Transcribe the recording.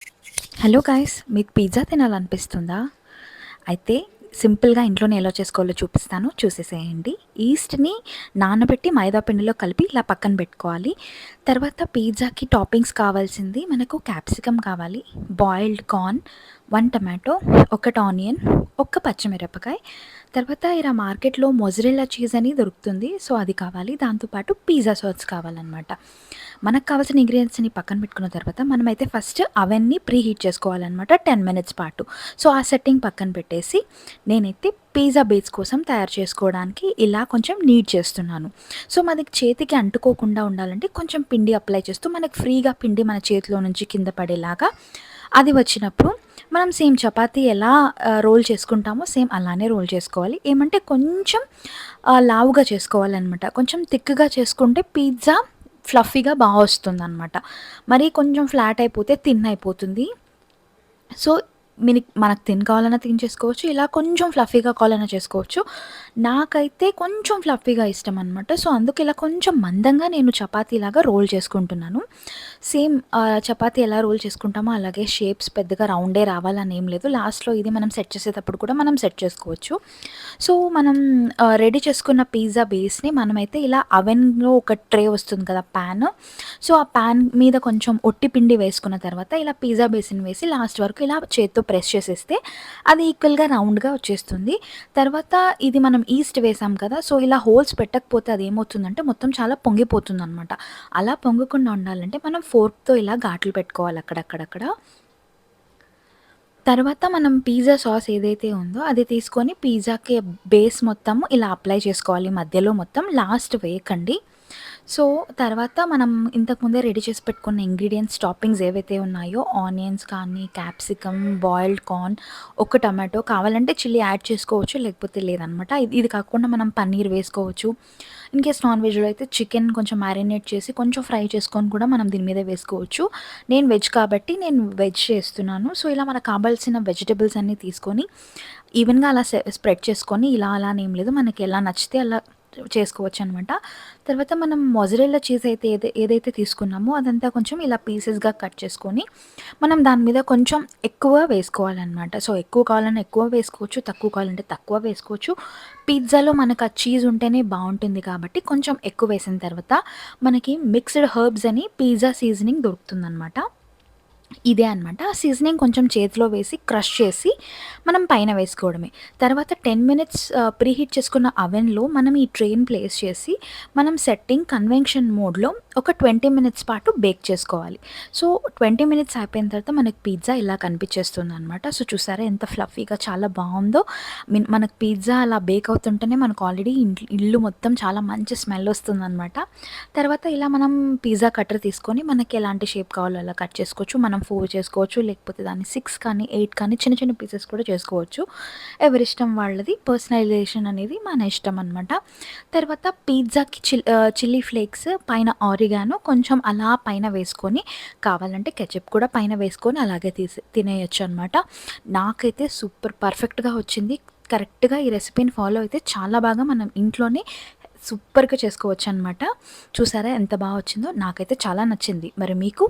Hello guys, మీకు pizza తినాలనిపిస్తుందా? అయితే సింపుల్‌గా ఇంట్లోనే ఎలా చేసుకోవాలో చూపిస్తాను, చూసేసేయండి. ఈస్ట్‌ని నానబెట్టి మైదా పిండిలో కలిపి ఇలా పక్కన పెట్టుకోవాలి. తర్వాత పిజ్జాకి టాపింగ్స్ కావాల్సింది మనకు క్యాప్సికమ్ కావాలి, బాయిల్డ్ కార్న్, 1 టమాటో, 1 ఆనియన్, 1 పచ్చిమిరపకాయ. తర్వాత ఇలా మార్కెట్‌లో మొజరెల్లా చీజ్ అని దొరుకుతుంది. సో, అది కావాలి. దాంతో పాటు పిజ్జా సాస్ కావాలనమాట. మనకు కావాల్సిన ఇంగ్రీడియెంట్స్‌ని పక్కన పెట్టుకున్న తర్వాత మనమైతే ఫస్ట్ అవెన్‌ని ప్రీ హీట్ చేసుకోవాలనమాట 10 మినిట్స్ పాటు. సో, ఆ సెట్టింగ్ పక్కన పెట్టేసి నేనైతే పిజ్జా బేస్ కోసం తయారు చేసుకోవడానికి ఇలా కొంచెం నీట్ చేస్తున్నాను. సో, మనకి చేతికి అంటుకోకుండా ఉండాలంటే కొంచెం పిండి అప్లై చేస్తూ మనకు ఫ్రీగా పిండి మన చేతిలో నుంచి కింద పడేలాగా అది వచ్చినప్పుడు మనం సేమ్ చపాతీ ఎలా రోల్ చేసుకుంటామో సేమ్ అలానే రోల్ చేసుకోవాలి. ఏమంటే కొంచెం లావుగా చేసుకోవాలనమాట. కొంచెం థిక్‌గా చేసుకుంటే పిజ్జా ఫ్లఫీగా వస్తుందనమాట. మరీ కొంచెం ఫ్లాట్ అయిపోతే థిన్ అయిపోతుంది. సో, మనకు థిన్ కావాలన్నా థిన్ చేసుకోవచ్చు. ఇలా కొంచెం ఫ్లఫీగా కావాలన్నా చేసుకోవచ్చు. నాకైతే కొంచెం ఫ్లఫీగా ఇష్టమనమాట. సో, అందుకు ఇలా కొంచెం మందంగా నేను చపాతీలాగా రోల్ చేసుకుంటున్నాను. సేమ్ చపాతీ ఎలా రోల్ చేసుకుంటామో అలాగే షేప్స్ పెద్దగా రౌండే రావాలని ఏం లేదు. లాస్ట్‌లో ఇది మనం సెట్ చేసేటప్పుడు కూడా మనం సెట్ చేసుకోవచ్చు. సో, మనం రెడీ చేసుకున్న పిజ్జా బేస్‌ని మనమైతే ఇలా అవెన్‌లో ఒక ట్రే వస్తుంది కదా! పాన్. సో, ఆ పాన్ మీద కొంచెం ఒట్టి పిండి వేసుకున్న తర్వాత ఇలా పిజ్జా బేస్‌ని వేసి లాస్ట్ వరకు ఇలా చేత్తో ప్రెస్ చేసేస్తే అది ఈక్వల్‌గా రౌండ్‌గా వచ్చేస్తుంది. తర్వాత ఇది మనం ఈస్ట్ వేసాం కదా! సో, ఇలా హోల్స్ పెట్టకపోతే అదేమవుతుందంటే మొత్తం చాలా పొంగిపోతుందనమాట. అలా పొంగకుండా ఉండాలంటే మనం ఫోర్క్‌తో ఇలా ఘాట్లు పెట్టుకోవాలి అక్కడక్కడక్కడ. తర్వాత మనం పిజ్జా సాస్ ఏదైతే ఉందో అది తీసుకొని పిజ్జాకి బేస్ మొత్తము ఇలా అప్లై చేసుకోవాలి మధ్యలో మొత్తం. లాస్ట్ వేయకండి. సో, తర్వాత మనం ఇంతకుముందే రెడీ చేసి పెట్టుకున్న ఇంగ్రీడియెంట్స్, టాపింగ్స్ ఏవైతే ఉన్నాయో ఆనియన్స్ కానీ, క్యాప్సికమ్, బాయిల్డ్ కార్న్, ఒక టమాటో కావాలంటే చిల్లీ యాడ్ చేసుకోవచ్చు, లేకపోతే లేదనమాట. ఇది కాకుండా మనం పన్నీర్ వేసుకోవచ్చు. ఇన్‌కేస్ నాన్ వెజ్‌లో అయితే చికెన్ కొంచెం మ్యారినేట్ చేసి కొంచెం ఫ్రై చేసుకొని కూడా మనం దీని మీద వేసుకోవచ్చు. నేను వెజ్ కాబట్టి నేను వెజ్ చేస్తున్నాను. సో, ఇలా మనకు కావాల్సిన వెజిటబుల్స్ అన్నీ తీసుకొని ఈవెన్‌గా అలా స్ప్రెడ్ చేసుకొని ఇలా అలా అని ఏం లేదు. మనకి ఎలా నచ్చితే అలా చేసుకోవచ్చనమాట. తర్వాత మనం మొజరెల్లా చీజ్ అయితే ఏదైతే తీసుకున్నామో అదంతా కొంచెం ఇలా పీసెస్‌గా కట్ చేసుకొని, మనం దాని మీద కొంచెం ఎక్కువ వేసుకోవాలనమాట. సో, ఎక్కువ కావాలన్నా ఎక్కువ వేసుకోవచ్చు, తక్కువ కావాలంటే తక్కువ వేసుకోవచ్చు. పిజ్జాలో మనకు ఆ చీజ్ ఉంటేనే బావుంటుంది కాబట్టి కొంచెం ఎక్కువ వేసిన తర్వాత మనకి మిక్స్డ్ హెర్బ్స్ అని పిజ్జా సీజనింగ్ దొరుకుతుందనమాట. ఇదే అనమాట. ఆ సీజనింగ్ కొంచెం చేతిలో వేసి క్రష్ చేసి మనం పైన వేసుకోవడమే. తర్వాత 10 మినిట్స్ ప్రీహీట్ చేసుకున్న అవెన్‌లో మనం ఈ ట్రేని ప్లేస్ చేసి మనం సెట్టింగ్ కన్వెన్షన్ మోడ్‌లో ఒక 20 మినిట్స్ పాటు బేక్ చేసుకోవాలి. సో, 20 మినిట్స్ అయిపోయిన తర్వాత మనకి పిజ్జా ఇలా కనిపించేస్తుందనమాట. సో, చూసారా ఎంత ఫ్లఫీగా చాలా బావుందో. మనకు పిజ్జా అలా బేక్ అవుతుంటేనే మనకు ఆల్రెడీ ఇల్లు మొత్తం చాలా మంచి స్మెల్ వస్తుందనమాట. తర్వాత ఇలా మనం పిజ్జా కట్టర్ తీసుకొని మనకి ఎలాంటి షేప్ కావాలో అలా కట్ చేసుకోవచ్చు. మనం 4 చేసుకోవచ్చు, లేకపోతే దాన్ని 6 కానీ, 8 కానీ చిన్న చిన్న పీసెస్ కూడా చేసుకోవచ్చు. ఎవరిష్టం వాళ్ళది. పర్సనలైజేషన్ అనేది మన ఇష్టం అనమాట. తర్వాత పిజ్జాకి చిల్లీ ఫ్లేక్స్, పైన ఆరిగానో కొంచెం అలా పైన వేసుకొని, కావాలంటే కెచప్ కూడా పైన వేసుకొని అలాగే తినేయొచ్చు అనమాట. నాకైతే సూపర్ పర్ఫెక్ట్‌గా వచ్చింది. కరెక్ట్‌గా ఈ రెసిపీని ఫాలో అయితే చాలా బాగా మనం ఇంట్లోనే సూపర్‌గా చేసుకోవచ్చనమాట. చూసారా ఎంత వచ్చిందో? నాకైతే చాలా నచ్చింది. మరి మీకు?